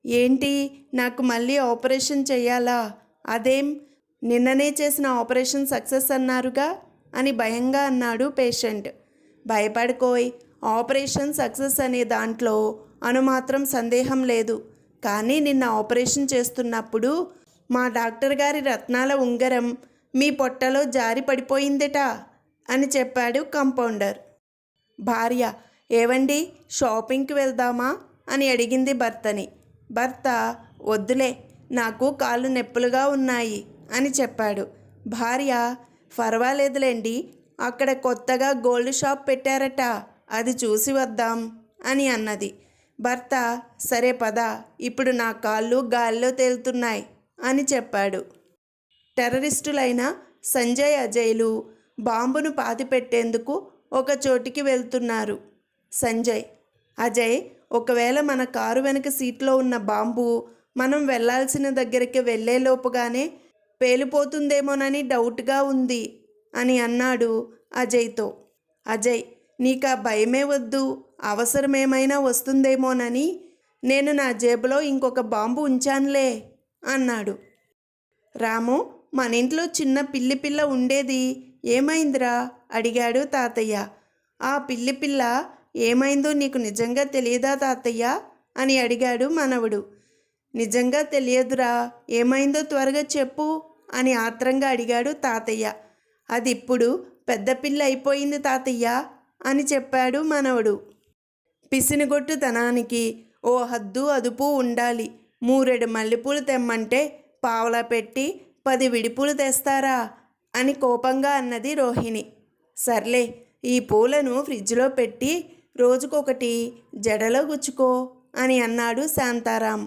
ఏంటి, నాకు మళ్ళీ ఆపరేషన్ చెయ్యాలా? అదేం, నిన్ననే చేసిన ఆపరేషన్ సక్సెస్ అన్నారుగా అని భయంగా అన్నాడు పేషెంట్. భయపడుకోయ్, ఆపరేషన్ సక్సెస్ అనే దాంట్లో అనుమాత్రం సందేహం లేదు. కానీ నిన్న ఆపరేషన్ చేస్తున్నప్పుడు మా డాక్టర్ గారి రత్నాల ఉంగరం మీ పొట్టలో జారి పడిపోయిందట అని చెప్పాడు కంపౌండర్. భార్య, ఏవండి, షాపింగ్కి వెళ్దామా అని అడిగింది భర్తని. భర్త, వద్దులే, నాకు కాళ్ళు నొప్పులుగా ఉన్నాయి అని చెప్పాడు. భార్య, పర్వాలేదులేండి, అక్కడ కొత్తగా గోల్డ్ షాప్ పెట్టారట, అది చూసి వద్దాం అని అన్నది. భర్త, సరే పద, ఇప్పుడు నా కాళ్ళు గాల్లో తేలుతున్నాయి అని చెప్పాడు. టెర్రరిస్టులైన సంజయ్, అజయ్లు బాంబును పాతిపెట్టేందుకు ఒక చోటికి వెళ్తున్నారు. సంజయ్, అజయ్, ఒకవేళ మన కారు వెనక సీట్లో ఉన్న బాంబు మనం వెళ్లాల్సిన దగ్గరికి వెళ్లేలోపుగానే పేలిపోతుందేమోనని డౌట్గా ఉంది అని అన్నాడు అజయ్తో. అజయ్, నీకా భయమే వద్దు, అవసరమేమైనా వస్తుందేమోనని నేను నా జేబులో ఇంకొక బాంబు ఉంచానులే అన్నాడు. రాము, మన ఇంట్లో చిన్న పిల్లి పిల్ల ఉండేది, ఏమైందిరా అడిగాడు తాతయ్య. ఆ పిల్లి పిల్ల ఏమైందో నీకు నిజంగా తెలియదా తాతయ్య అని అడిగాడు మనవడు. నిజంగా తెలియదురా, ఏమైందో త్వరగా చెప్పు అని ఆత్రంగా అడిగాడు తాతయ్య. అది ఇప్పుడు పెద్ద పిల్ల అయిపోయింది తాతయ్య అని చెప్పాడు మనవడు. పిసినిగొట్టుతనానికి ఓ హద్దు అదుపు ఉండాలి. 3 మల్లెపూలు తెమ్మంటే పావలా పెట్టి 10 విడిపూలు తెస్తారా అని కోపంగా అన్నది రోహిణి. సర్లే, ఈ పూలను ఫ్రిడ్జ్లో పెట్టి రోజుకొకటి జడలో గుచ్చుకో అని అన్నాడు శాంతారాం.